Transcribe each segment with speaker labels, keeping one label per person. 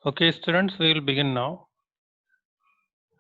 Speaker 1: Okay, students, we will begin now.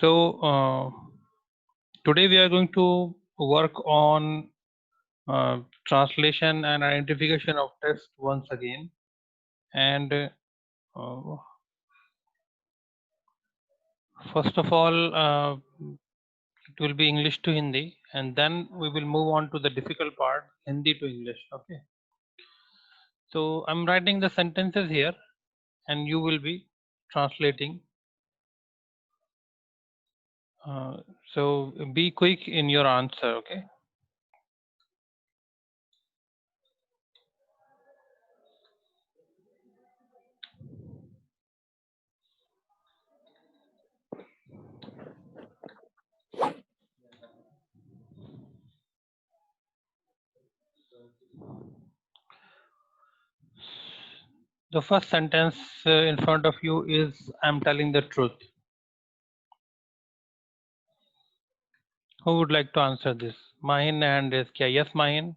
Speaker 1: So, today we are going to work on translation and identification of text once again. And first of all, it will be English to Hindi, and then we will move on to the difficult part, Hindi to English. Okay. So I'm writing the sentences here, and you will be translating. So be quick in your answer, okay? The first sentence in front of you is I'm telling the truth. Who would like to answer this? Mahin and is kya? Yes, Mahin.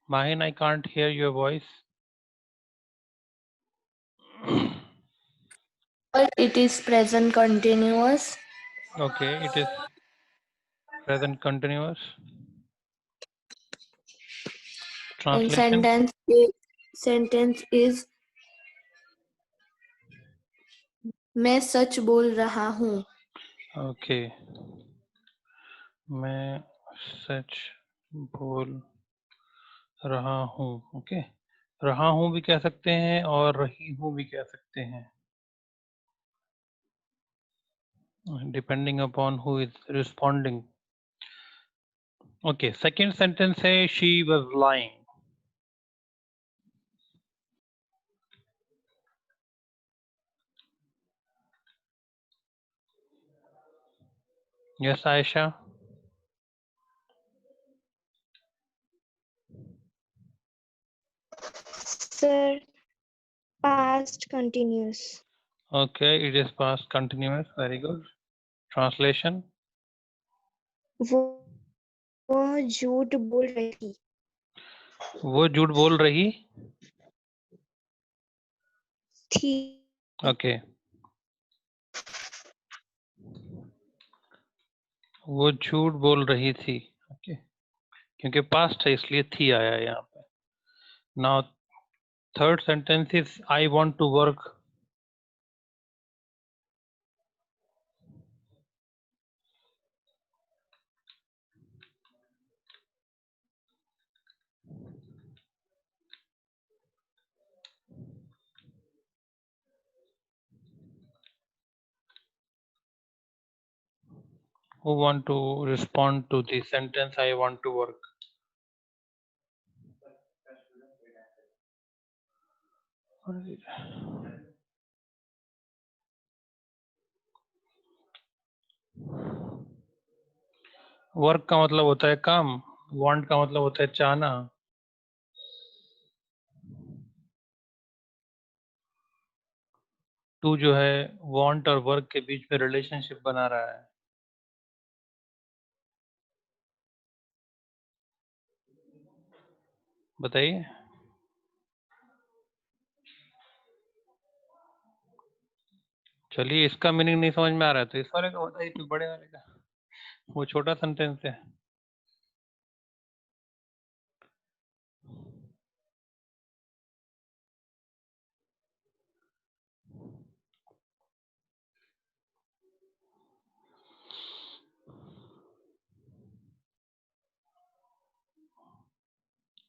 Speaker 1: Mahin, I can't hear your voice.
Speaker 2: It is present continuous.
Speaker 1: Okay, it is present continuous.
Speaker 2: And
Speaker 1: Translation.
Speaker 2: sentence is मैं सच बोल रहा हूँ.
Speaker 1: Okay. मैं सच बोल रहा हूँ. Okay. रहा हूँ भी कह सकते हैं और रही हूँ भी कह सकते हैं. Depending upon who is responding. Okay, second sentence है she was lying. Yes, Aisha.
Speaker 3: Sir, past continuous.
Speaker 1: Okay, it is past continuous. Very good. Translation.
Speaker 3: वह झूठ बोल रही थी.
Speaker 1: वो झूठ बोल रही
Speaker 3: थी.
Speaker 1: Okay. वो झूठ बोल रही थी. Okay. क्योंकि past है इसलिए थी आया है यहाँ पे. Now third sentence is I want to work. Who want to respond to the sentence I want to work? Work का मतलब होता है काम. वांट का मतलब होता है चाहना. टू जो है वांट और वर्क के बीच में रिलेशनशिप बना रहा है. बताइए. चलिए, इसका मीनिंग नहीं समझ में आ रहा है तो इस वाले का बताइए, फिर बड़े वाले का. वो छोटा सेंटेंस है.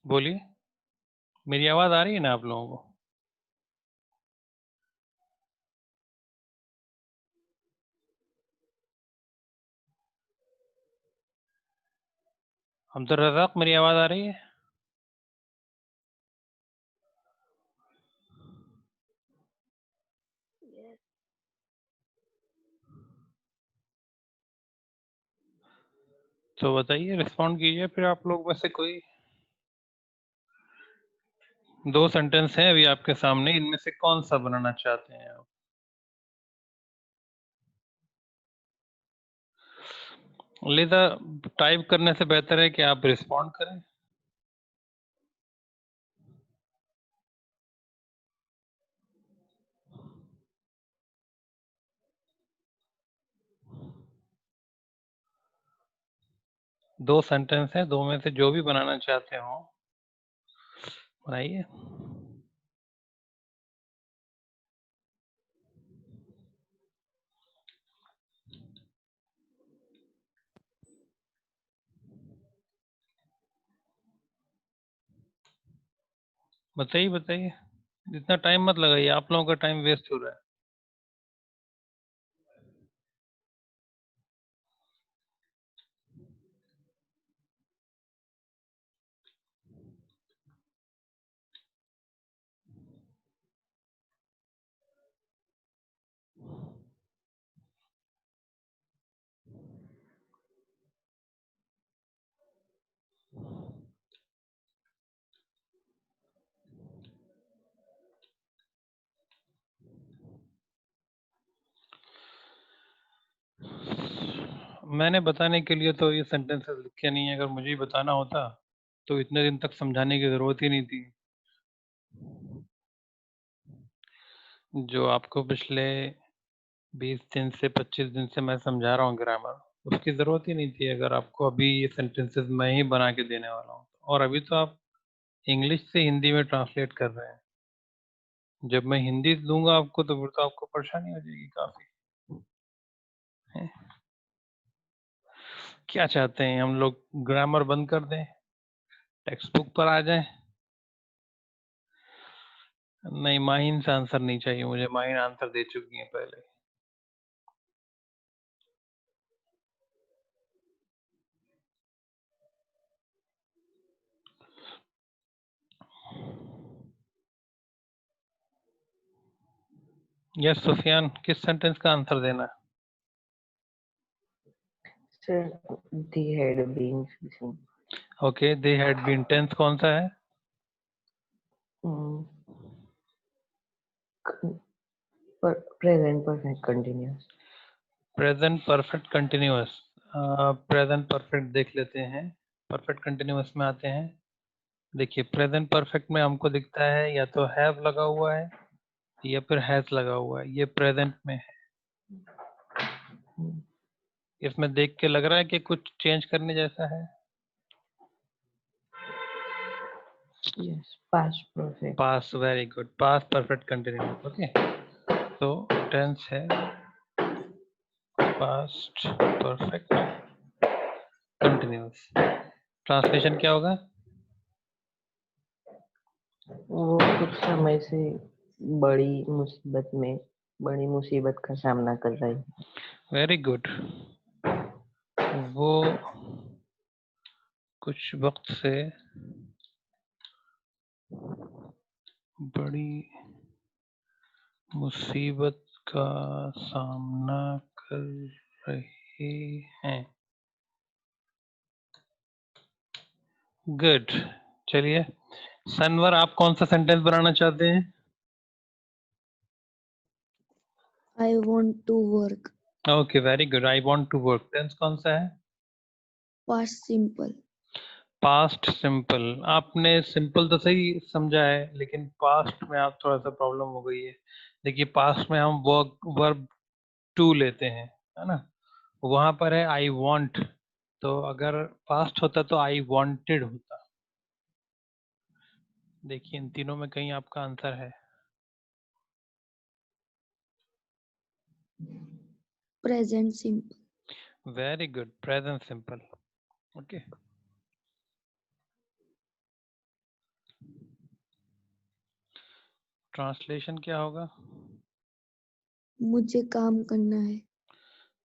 Speaker 1: बोलिए. मेरी आवाज आ रही है ना आप लोगों को? अब्दुल रज़ाक, मेरी आवाज आ रही है? तो बताइए, रिस्पॉन्ड कीजिए फिर आप लोग में से कोई. दो सेंटेंस हैं अभी आपके सामने, इनमें से कौन सा बनाना चाहते हैं आप? लिजा, टाइप करने से बेहतर है कि आप रिस्पॉन्ड करें। दो सेंटेंस हैं, दो में से जो भी बनाना चाहते हो बनाइए। बताइए बताइए, इतना टाइम मत लगाइए, आप लोगों का टाइम वेस्ट हो रहा है। मैंने बताने के लिए तो ये सेंटेंसेस लिखे नहीं है, अगर मुझे ही बताना होता तो इतने दिन तक समझाने की जरूरत ही नहीं थी। जो आपको पिछले 20 दिन से 25 दिन से मैं समझा रहा हूँ ग्रामर, उसकी जरूरत ही नहीं थी अगर आपको अभी ये सेंटेंसेस मैं ही बना के देने वाला हूँ। और अभी तो आप इंग्लिश से हिंदी में ट्रांसलेट कर रहे हैं, जब मैं हिंदी दूंगा आपको तो फिर तो आपको परेशानी हो जाएगी काफी। हैं? क्या चाहते हैं हम लोग, ग्रामर बंद कर दें, टेक्स्ट बुक पर आ जाएं? नहीं, माहिन से आंसर नहीं चाहिए मुझे, माहिन आंसर दे चुकी है पहले। यस सुफियान, किस सेंटेंस का आंसर देना है?
Speaker 4: Sir, they had been fishing.
Speaker 1: Okay, they had been, tense कौन सा है?
Speaker 4: Mm, present perfect continuous.
Speaker 1: Present perfect continuous. Present perfect देख लेते हैं, परफेक्ट कंटिन्यूअस में आते हैं। देखिए प्रेजेंट परफेक्ट में हमको दिखता है या तो हैव लगा हुआ है या फिर हैज लगा हुआ है, ये प्रेजेंट में है।
Speaker 4: Mm,
Speaker 1: इसमें देख के लग रहा है कि कुछ चेंज करने जैसा है।
Speaker 4: yes, past perfect.
Speaker 1: पास, वेरी गुड, पास परफेक्ट कंटिन्यूअस। ओके, तो टेंस है पास्ट परफेक्ट कंटिन्यूअस। ट्रांसलेशन क्या होगा?
Speaker 4: वो कुछ समय से बड़ी मुसीबत का सामना कर रही है।
Speaker 1: Very good. वो कुछ वक्त से बड़ी मुसीबत का सामना कर रहे हैं। गुड। चलिए सनवर, आप कौन सा सेंटेंस बनाना चाहते हैं?
Speaker 2: I want to work.
Speaker 1: Okay, very good, I want to work, tense कौन सा है?
Speaker 2: Past simple.
Speaker 1: Past simple. आपने सिंपल तो सही समझा है, लेकिन पास्ट में आप थोड़ा सा प्रॉब्लम हो गई है। देखिए पास्ट में हम वर्ब टू लेते हैं, है ना, वहां पर है आई वांट, तो अगर पास्ट होता तो आई वांटेड होता। देखिए इन तीनों में कहीं आपका आंसर है?
Speaker 2: Present simple.
Speaker 1: Very good, present simple. Okay, translation क्या होगा?
Speaker 2: मुझे काम करना है.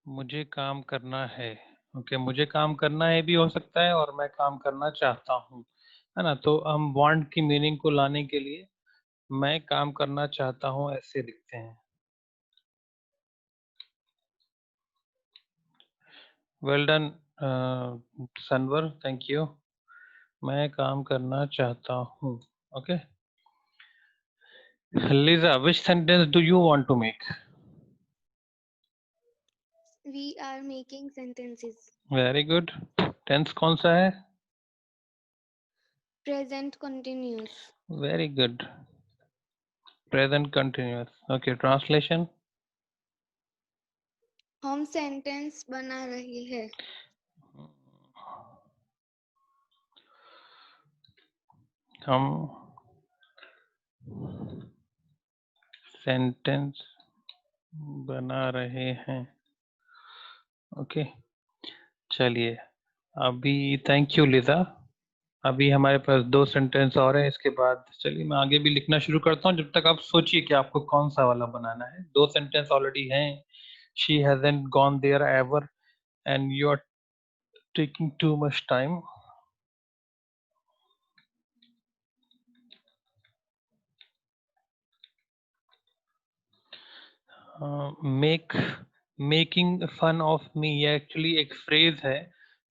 Speaker 1: मुझे काम करना है। ओके, मुझे काम करना है भी हो सकता है और मैं काम करना चाहता हूँ, है ना। तो हम वांट की मीनिंग को लाने के लिए मैं काम करना चाहता हूँ ऐसे लिखते हैं। Well done Sanwar, thank you. मैं काम करना चाहता हूँ। Okay, Lisa, which sentence do you want to make?
Speaker 3: We are making sentences.
Speaker 1: Very good. Tense कौन सा है?
Speaker 3: Present continuous.
Speaker 1: Very good. Present continuous. Okay, translation.
Speaker 3: हम सेंटेंस बना रहे हैं.
Speaker 1: हम सेंटेंस बना रहे हैं. ओके, चलिए अभी थैंक यू लिजा. अभी हमारे पास 2 सेंटेंस और हैं. इसके बाद चलिए मैं आगे भी लिखना शुरू करता हूँ. जब तक आप सोचिए कि आपको कौन सा वाला बनाना है. 2 सेंटेंस ऑलरेडी हैं. She hasn't gone there ever and you're taking too much time. Making fun of me, ये एक्चुअली एक फ्रेज है.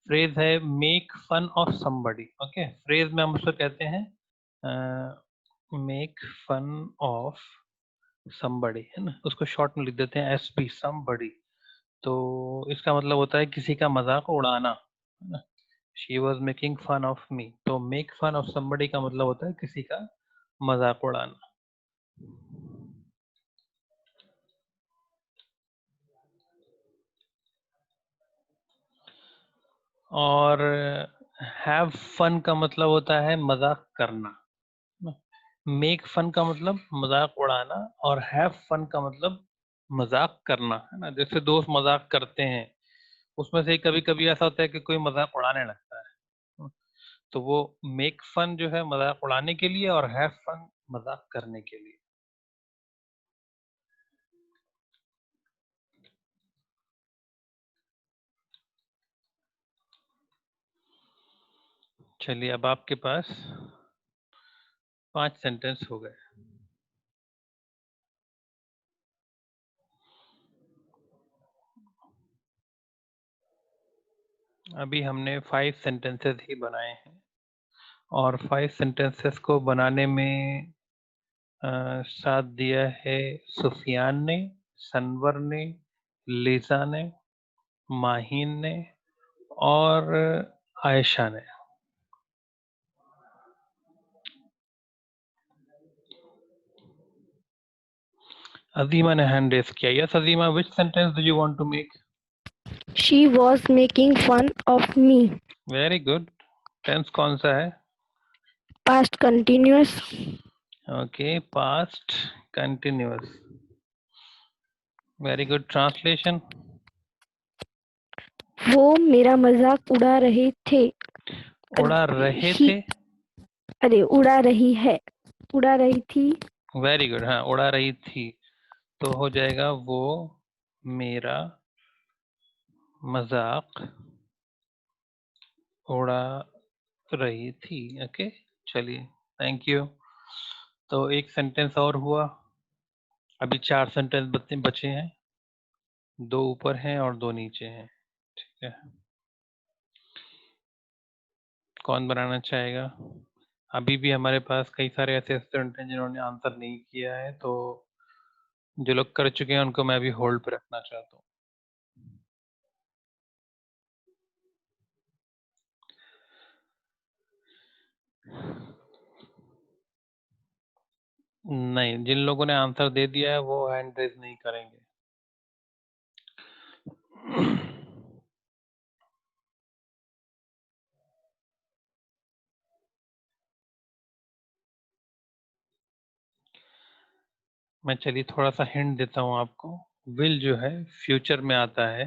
Speaker 1: फ्रेज है make fun of somebody. Okay, phrase में हम उसको कहते हैं मेक फन ऑफ समबडी, है ना. उसको शॉर्ट में लिख देते हैं एसपी, समबडी. तो इसका मतलब होता है किसी का मजाक उड़ाना, है ना. She was making fun of me. तो मेक फन ऑफ समबडी का मतलब होता है किसी का मजाक उड़ाना. और हैव फन का मतलब होता है मजाक करना. मेक फन का मतलब मजाक उड़ाना और हैव फन का मतलब मजाक करना, है ना. जैसे दोस्त मजाक करते हैं, उसमें से कभी कभी ऐसा होता है कि कोई मजाक उड़ाने लगता है. तो वो मेक फन जो है मजाक उड़ाने के लिए और हैव फन मजाक करने के लिए. चलिए अब आपके पास 5 सेंटेंस हो गए. अभी हमने 5 सेंटेंसेस ही बनाए हैं और 5 सेंटेंसेस को बनाने में साथ दिया है सुफियान ने, सनवर ने, लिसा ने, माहीन ने और आयशा ने. अजीमा ने हैंड रेस किया. Yes Azima, which sentence do you want to make?
Speaker 3: She was making fun of me.
Speaker 1: Very good. Tense कौन सा है?
Speaker 3: Past continuous.
Speaker 1: Okay, past continuous. Very good. Translation.
Speaker 3: वो मेरा मजाक उड़ा रहे थे.
Speaker 1: उड़ा रहे
Speaker 3: He-
Speaker 1: थे.
Speaker 3: अरे उड़ा रही है. उड़ा रही थी.
Speaker 1: Very good. हाँ, उड़ा रही थी. तो हो जाएगा वो मेरा मजाक उड़ा रही थी. ओके, चलिए थैंक यू. तो एक सेंटेंस और हुआ. अभी 4 सेंटेंस बचे हैं. 2 ऊपर हैं और 2 नीचे हैं. ठीक है, कौन बनाना चाहेगा? अभी भी हमारे पास कई सारे ऐसे स्टूडेंट हैं जिन्होंने आंसर नहीं किया है. तो जो लोग कर चुके हैं उनको मैं अभी होल्ड पे रखना चाहता हूँ. नहीं, जिन लोगों ने आंसर दे दिया है वो हैंड रेज नहीं करेंगे. मैं चलिए थोड़ा सा हिंट देता हूँ आपको. विल जो है फ्यूचर में आता है,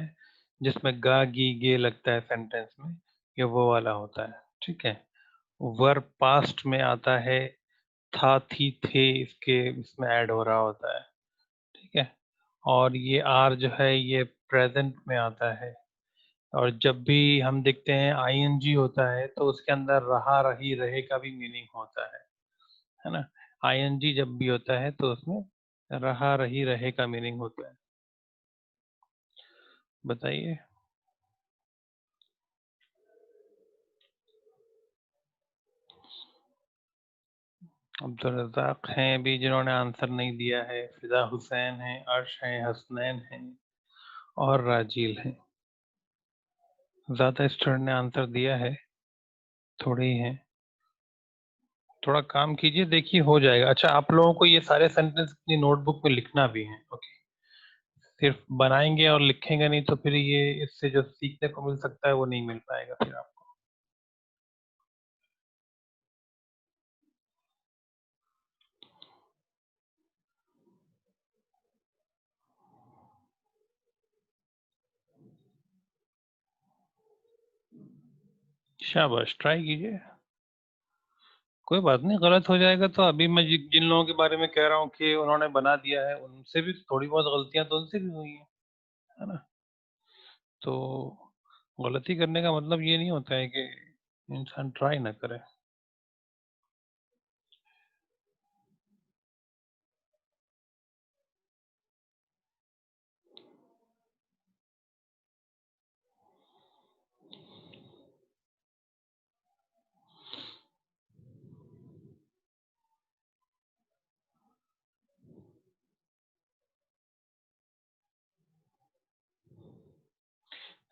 Speaker 1: जिसमें गा गी गे लगता है सेंटेंस में, ये वो वाला होता है. ठीक है. वर पास्ट में आता है, था थी थे इसके इसमें ऐड हो रहा होता है. ठीक है. और ये आर जो है ये प्रेजेंट में आता है. और जब भी हम देखते हैं आईएनजी होता है तो उसके अंदर रहा रही रहे का भी मीनिंग होता है ना. आईएनजी जब भी होता है तो उसमें रहा रही रहे का मीनिंग होता है. बताइए. अब्दुल रज़ाक हैं भी जिन्होंने आंसर नहीं दिया है, फिजा हुसैन हैं, अर्श हैं, हसनैन हैं और राजील हैं। ज़्यादा स्टूडेंट ने आंसर दिया है, थोड़े ही हैं। थोड़ा काम कीजिए, देखिए हो जाएगा। अच्छा, आप लोगों को ये सारे सेंटेंस अपनी नोटबुक में लिखना भी है। ओके, सिर्फ बनाएंगे और लिखेंगे नहीं तो फिर ये इससे जो सीखने को मिल सकता है वो नहीं मिल पाएगा फिर आपको। शाबाश, ट्राई कीजिए, कोई बात नहीं। गलत हो जाएगा तो अभी मैं जिन लोगों के बारे में कह रहा हूँ कि उन्होंने बना दिया है, उनसे भी थोड़ी बहुत गलतियां तो उनसे भी हुई हैं, है ना। तो गलती करने का मतलब ये नहीं होता है कि इंसान ट्राई ना करे।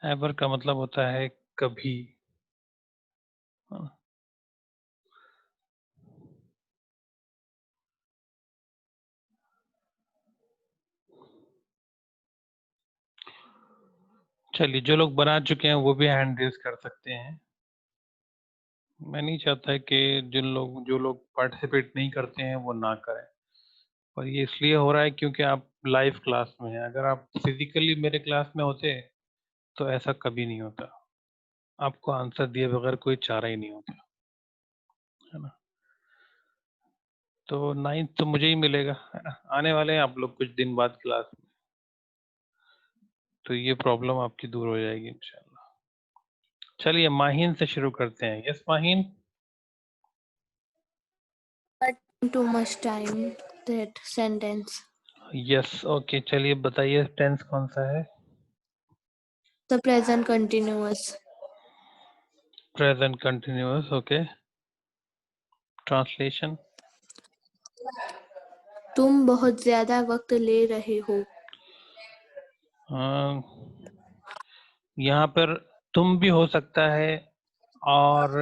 Speaker 1: एवर का मतलब होता है कभी, हाँ। चलिए, जो लोग बना चुके हैं वो भी हैंड रेज कर सकते हैं। मैं नहीं चाहता कि जो लोग पार्टिसिपेट नहीं करते हैं वो ना करें, और ये इसलिए हो रहा है क्योंकि आप लाइव क्लास में हैं। अगर आप फिजिकली मेरे क्लास में होते तो ऐसा कभी नहीं होता, आपको आंसर दिए बगैर कोई चारा ही नहीं होता, है ना। तो 9th तो मुझे ही मिलेगा, है ना। आने वाले हैं आप लोग कुछ दिन बाद क्लास में, तो ये प्रॉब्लम आपकी दूर हो जाएगी इंशाल्लाह। चलिए, माहीन से शुरू करते हैं। Yes Maheen.
Speaker 3: Too much time that sentence.
Speaker 1: Yes, okay, चलिए बताइए टेंस कौन सा है।
Speaker 3: The present continuous.
Speaker 1: Present continuous, okay. Translation.
Speaker 3: तुम बहुत ज्यादा वक्त ले रहे हो।
Speaker 1: यहाँ पर तुम भी हो सकता है और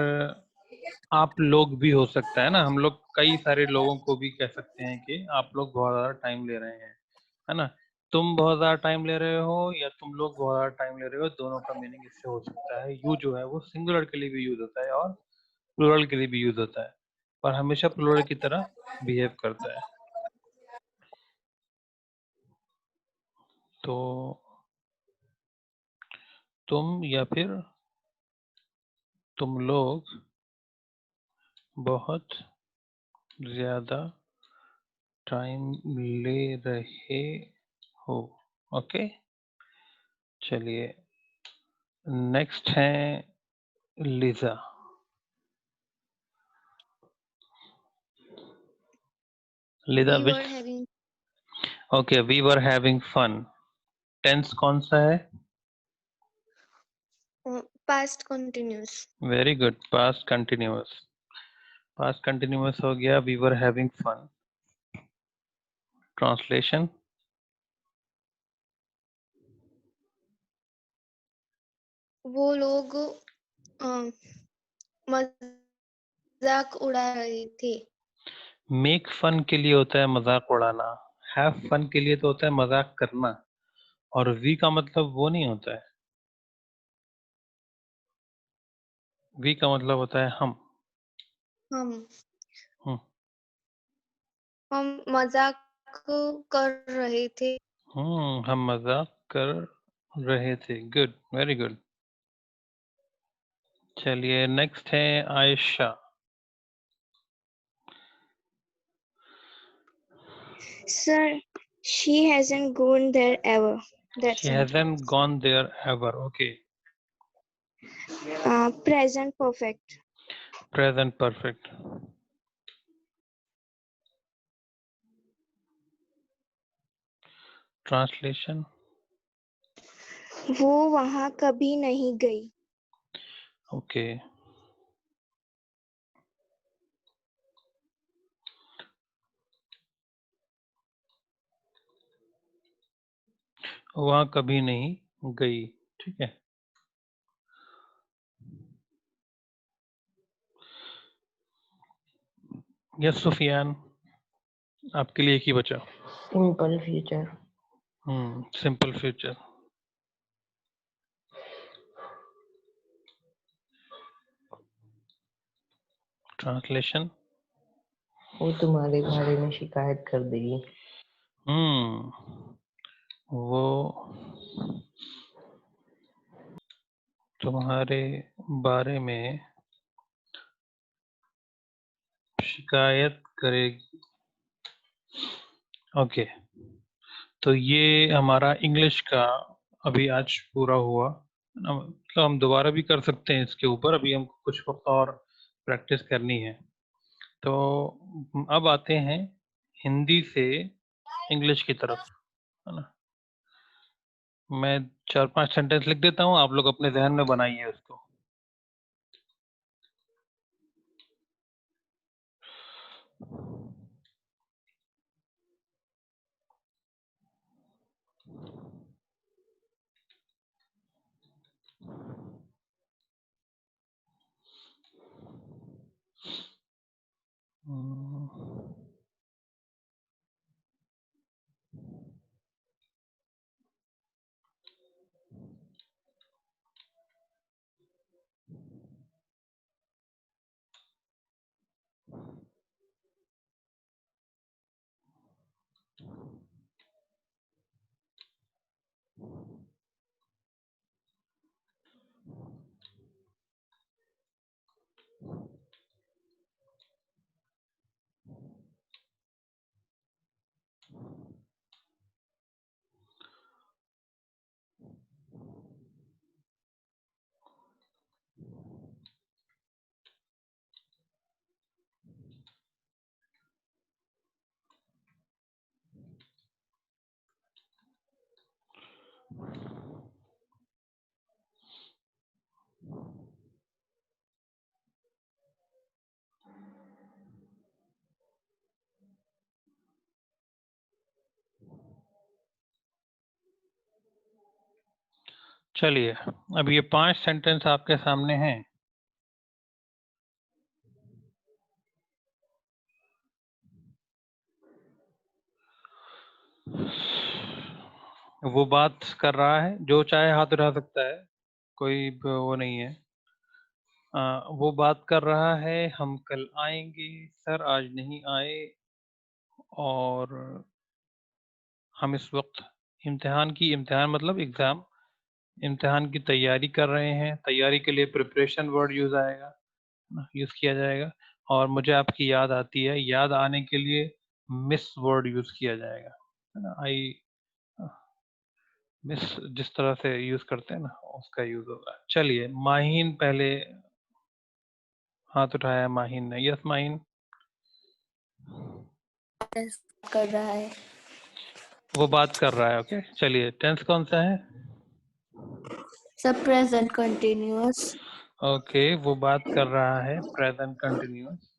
Speaker 1: आप लोग भी हो सकता है ना। हम लोग कई सारे लोगों को भी कह सकते हैं कि आप लोग बहुत ज्यादा टाइम ले रहे हैं, है ना। तुम बहुत ज्यादा टाइम ले रहे हो या तुम लोग बहुत ज्यादा टाइम ले रहे हो, दोनों का मीनिंग इससे हो सकता है। यू जो है वो सिंगुलर के लिए भी यूज होता है और प्लूरल के लिए भी यूज होता है, पर हमेशा प्लूरल की तरह बिहेव करता है। तो तुम या फिर तुम लोग बहुत ज्यादा टाइम ले रहे हो, ओके। चलिए, नेक्स्ट है Liza. Liza
Speaker 2: We
Speaker 1: which,
Speaker 2: were having
Speaker 1: okay, we were having fun. Tense कौन सा है।
Speaker 2: past continuous.
Speaker 1: Very good, past continuous. Past continuous हो गया, we were having fun. Translation.
Speaker 2: वो लोग मजाक उड़ा रहे थे।
Speaker 1: मेक फन के लिए होता है मजाक उड़ाना, हैव फन के लिए तो होता है मजाक करना, और वी का मतलब वो नहीं होता है। वी का मतलब होता है हम।
Speaker 2: हम
Speaker 1: हम्म,
Speaker 2: हम मजाक कर रहे थे।
Speaker 1: हम मजाक कर रहे थे। Good, very good. चलिए, नेक्स्ट है Ayesha.
Speaker 2: Sir, she hasn't gone there ever.
Speaker 1: She
Speaker 2: That's all.
Speaker 1: hasn't gone there ever, okay.
Speaker 2: Present perfect.
Speaker 1: Present perfect. Translation.
Speaker 2: वो वहाँ कभी नहीं गई।
Speaker 1: Okay. वहां कभी नहीं गई। ठीक है। यस सुफियान, आपके लिए एक ही बचा।
Speaker 4: Simple future.
Speaker 1: Simple future. Translation.
Speaker 4: वो तुम्हारे बारे में शिकायत कर देगी।
Speaker 1: वो तुम्हारे बारे में शिकायत करेगी। ओके, तो ये हमारा इंग्लिश का अभी आज पूरा हुआ। मतलब हम दोबारा भी कर सकते हैं इसके ऊपर, अभी हमको कुछ वक्त और प्रैक्टिस करनी है। तो अब आते हैं हिंदी से इंग्लिश की तरफ, है ना। मैं 4-5 सेंटेंस लिख देता हूँ, आप लोग अपने ध्यान में बनाइए उसको। चलिए, अब ये 5 सेंटेंस आपके सामने हैं। वो बात कर रहा है, जो चाहे हाथ उठा सकता है, कोई वो नहीं है। वो बात कर रहा है, हम कल आएंगे, सर आज नहीं आए, और हम इस वक्त इम्तिहान मतलब एग्जाम, इम्तिहान की तैयारी कर रहे हैं। तैयारी के लिए प्रिपरेशन वर्ड यूज किया जाएगा। और मुझे आपकी याद आती है, याद आने के लिए मिस वर्ड यूज किया जाएगा, है ना। आई मिस जिस तरह से यूज करते हैं ना, उसका यूज होगा। चलिए, माहीन पहले हाथ उठाया, माहीन ने। यस माहीन।
Speaker 3: कर रहा है।
Speaker 1: वो बात कर रहा है। ओके, चलिए, टेंस कौन सा है?
Speaker 3: सब प्रेजेंट कंटिन्यूअस।
Speaker 1: ओके, वो बात कर रहा है, present continuous.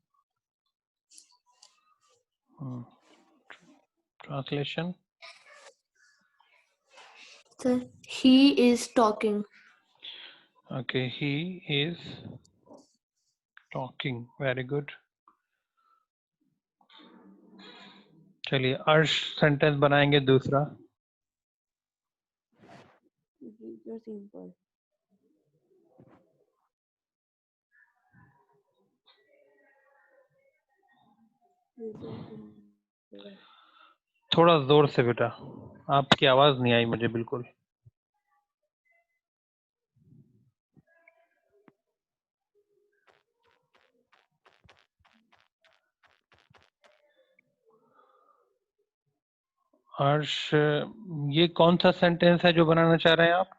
Speaker 1: Translation.
Speaker 3: He is talking.
Speaker 1: Okay, he is talking. Very good. चलिए, अर्श सेंटेंस बनाएंगे दूसरा।
Speaker 3: सिंपल।
Speaker 1: थोड़ा जोर से बेटा, आपकी आवाज नहीं आई मुझे बिल्कुल। अर्श, ये कौन सा सेंटेंस है जो बनाना चाह रहे हैं आप?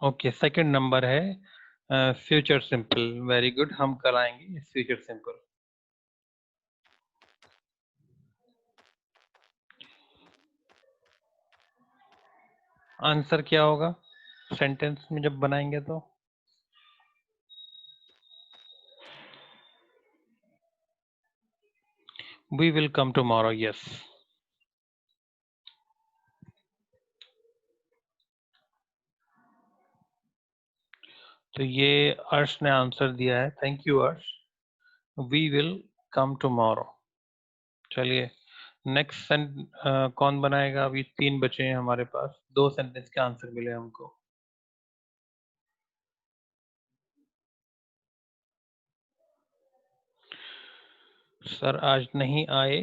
Speaker 1: ओके, सेकंड नंबर है फ्यूचर सिंपल। वेरी गुड, हम कल आएंगे, फ्यूचर सिंपल। आंसर क्या होगा सेंटेंस में जब बनाएंगे तो? We will come tomorrow. Yes. तो ये अर्श ने आंसर दिया है. थैंक यू अर्श. We will come tomorrow. चलिए नेक्स्ट कौन बनाएगा? अभी 3 बचे हैं हमारे पास. 2 सेंटेंस के आंसर मिले हमको. सर आज नहीं आए.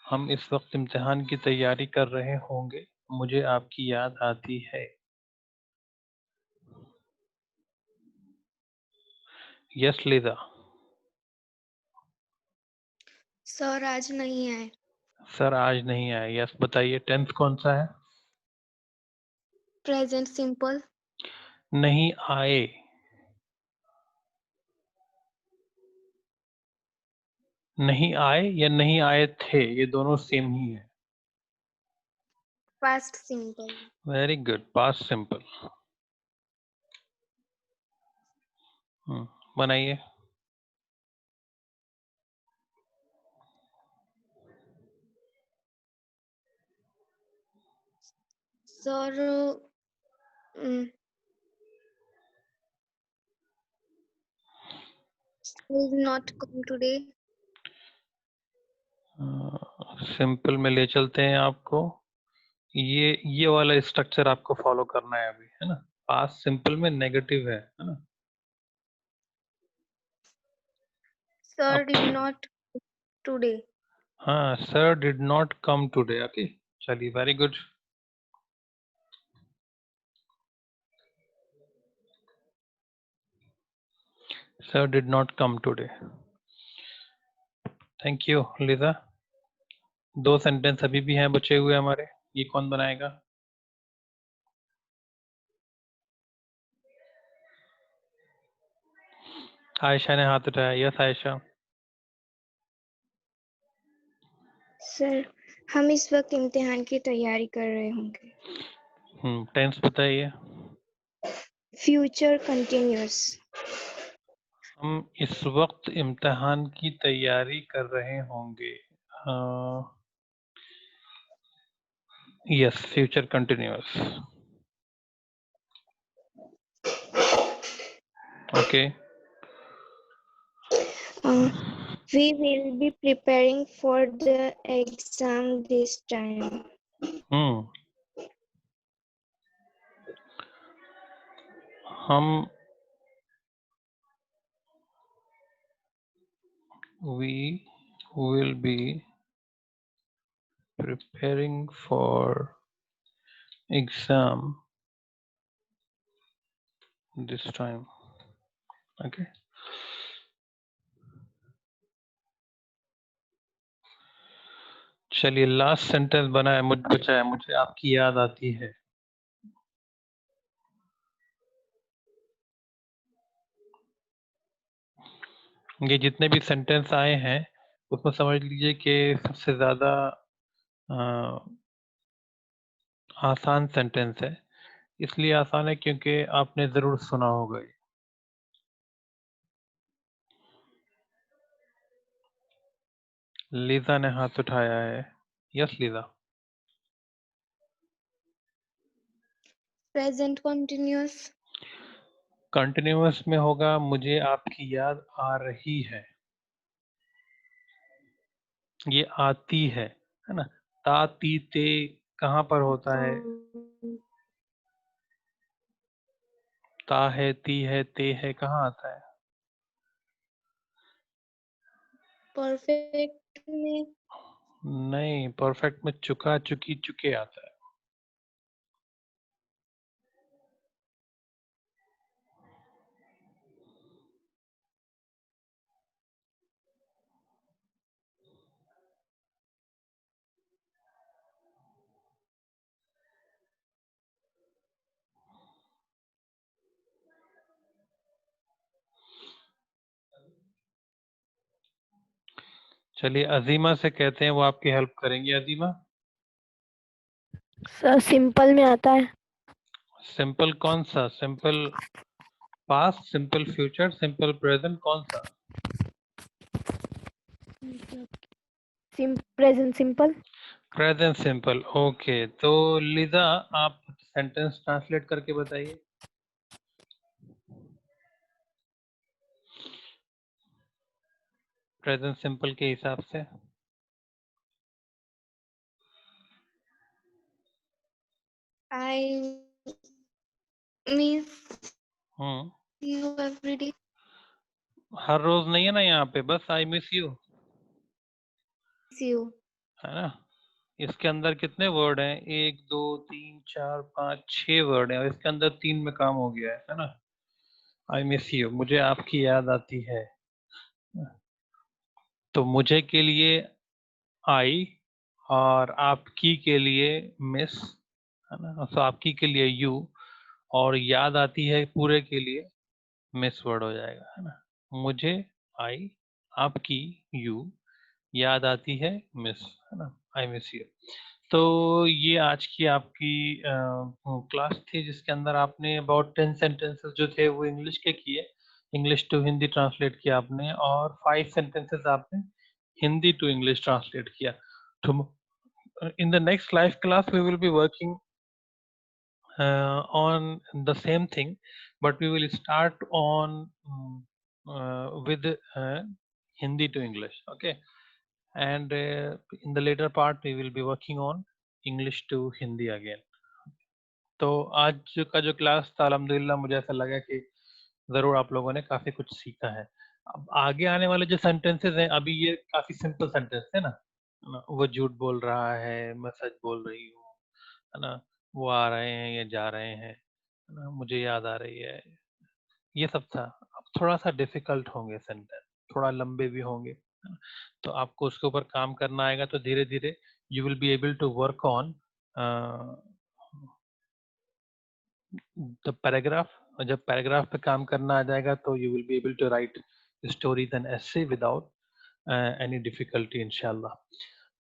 Speaker 1: हम इस वक्त इम्तिहान की तैयारी कर रहे होंगे. मुझे आपकी याद आती है. यस लिदा.
Speaker 2: सर आज नहीं आए.
Speaker 1: सर आज नहीं आए. यस बताइए टेंस कौन सा है?
Speaker 2: Present simple.
Speaker 1: नहीं आए. नहीं आए या नहीं आए थे, ये दोनों सेम ही है.
Speaker 2: Past simple.
Speaker 1: Very good. Past simple. बनाइए.
Speaker 2: Sir will not come today.
Speaker 1: Simple में ले चलते हैं आपको. ये वाला स्ट्रक्चर आपको फॉलो करना है अभी, है ना. पास्ट सिंपल में नेगेटिव है ना.
Speaker 2: Sir did not today.
Speaker 1: हाँ, sir did not come today. Okay चलिए very good. Sir did not come today. Thank you Liza. 2 sentence अभी भी हैं बचे हुए हमारे. ये कौन बनाएगा? आयशा ने हाथ उठाया. यस आयशा.
Speaker 2: सर हम इस वक्त इम्तिहान की तैयारी कर रहे होंगे.
Speaker 1: टेंस बताइए.
Speaker 2: Future continuous.
Speaker 1: हम इस वक्त इम्तिहान की तैयारी कर रहे होंगे. Yes future continuous. Okay.
Speaker 2: We will be preparing for the exam this time.
Speaker 1: हम we will be preparing for exam this time. Okay. चलिए लास्ट सेंटेंस बना है बचा है. मुझे आपकी याद आती है. ये जितने भी सेंटेंस आए हैं उसमें समझ लीजिए कि सबसे ज्यादा आसान सेंटेंस है. इसलिए आसान है क्योंकि आपने जरूर सुना होगा. लीजा ने हाथ उठाया है. Yes Lisa.
Speaker 2: Present continuous.
Speaker 1: Continuous में होगा मुझे आपकी याद आ रही है. ये आती है ना. ता ती ते कहाँ पर होता है? ता है ती है ते है कहाँ आता है?
Speaker 2: परफेक्ट में.
Speaker 1: नहीं परफेक्ट में चुका चुकी चुके आता है. चलिए अजीमा से कहते हैं, वो आपकी हेल्प करेंगी. अजीमा
Speaker 3: सर सिंपल में आता है.
Speaker 1: सिंपल कौन सा? Simple past, simple future, simple present, कौन सा?
Speaker 3: Present simple.
Speaker 1: Present simple. Okay, तो लिजा आप सेंटेंस ट्रांसलेट करके बताइए। प्रेजेंट सिंपल के हिसाब से।
Speaker 2: I miss you every day.
Speaker 1: हर रोज नहीं है ना यहाँ पे, बस I miss you
Speaker 2: Miss you.
Speaker 1: है ना। इसके अंदर कितने वर्ड हैं? 1 2 3 4 5 6 वर्ड हैं और इसके अंदर 3 में काम हो गया है ना। आई मिस यू, मुझे आपकी याद आती है। तो मुझे के लिए आई और आपकी के लिए मिस, है ना। तो आपकी के लिए यू और याद आती है पूरे के लिए मिस वर्ड हो जाएगा, है ना। मुझे आई, आपकी यू, याद आती है मिस, है ना। I miss you. तो ये आज की आपकी क्लास थी जिसके अंदर आपने अबाउट 10 सेंटेंसेस जो थे वो इंग्लिश के किए, इंग्लिश टू हिंदी ट्रांसलेट किया आपने, और 5 सेंटेंसेस आपने हिंदी टू इंग्लिश ट्रांसलेट किया। तो in the next live class we will be working on the same thing, but we will start on with Hindi to English, okay, and in the later part we will be working on English to Hindi again. तो आज का जो class था अल्हम्दुलिल्लाह मुझे ऐसा लगा कि जरूर आप लोगों ने काफी कुछ सीखा है। अब आगे आने वाले जो सेंटेंसेस हैं, अभी ये काफी सिंपल सेंटेंस है ना, वो झूठ बोल रहा है, मैं सच बोल रही हूँ, है ना, वो आ रहे हैं, ये जा रहे हैं, है ना, मुझे याद आ रही है, ये सब था। अब थोड़ा सा डिफिकल्ट होंगे सेंटेंस, थोड़ा लंबे भी होंगे, है ना? तो आपको उसके ऊपर काम करना आएगा, तो धीरे धीरे you will be able to work on the paragraph. और जब पैराग्राफ पे काम करना आ जाएगा तो you will be able to write stories and essay without any difficulty इंशाल्लाह।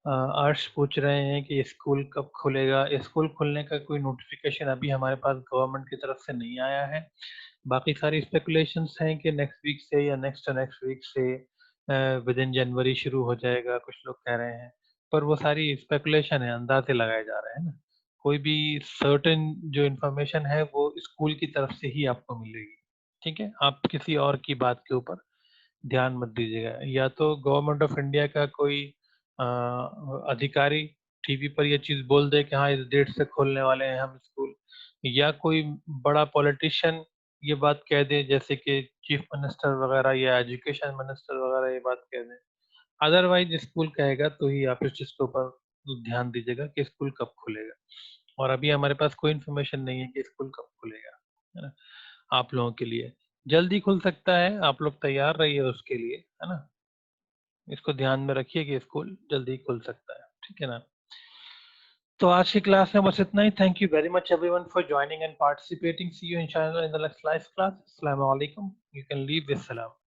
Speaker 1: अर्श पूछ रहे हैं कि स्कूल कब खुलेगा। स्कूल खुलने का कोई नोटिफिकेशन अभी हमारे पास गवर्नमेंट की तरफ से नहीं आया है। बाकी सारी स्पेकुलेशंस हैं कि नेक्स्ट वीक से या नेक्स्ट नेक्स्ट वीक से विद इन जनवरी शुरू हो जाएगा, कुछ लोग कह रहे हैं, पर वो सारी स्पेकुलेशन है, अंदाजे लगाए जा रहे हैं ना। कोई भी सर्टेन जो इंफॉर्मेशन है वो स्कूल की तरफ से ही आपको मिलेगी, ठीक है। आप किसी और की बात के ऊपर ध्यान मत दीजिएगा। या तो गवर्नमेंट ऑफ इंडिया का कोई अधिकारी टीवी पर ये चीज बोल दे कि हाँ इस डेट से खोलने वाले हैं हम स्कूल, या कोई बड़ा पॉलिटिशियन ये बात कह दे, जैसे कि चीफ मिनिस्टर वगैरह या एजुकेशन मिनिस्टर वगैरह ये बात कह दे। अदरवाइज स्कूल कहेगा तो ही आप इस चीज के ऊपर ध्यान दीजिएगा कि स्कूल कब खुलेगा। और अभी हमारे पास कोई इन्फॉर्मेशन नहीं है कि स्कूल कब खुलेगा, है ना। आप लोगों के लिए जल्दी खुल सकता है, आप लोग तैयार रहिए उसके लिए, है ना। इसको ध्यान में रखिए कि स्कूल जल्दी खुल सकता है, ठीक है ना। तो आज की क्लास में बस इतना ही। Thank you very much everyone for joining and participating. See you इंशाल्लाह in the next live class. अस्सलाम वालेकुम। यू कैन लीव विद सलाम।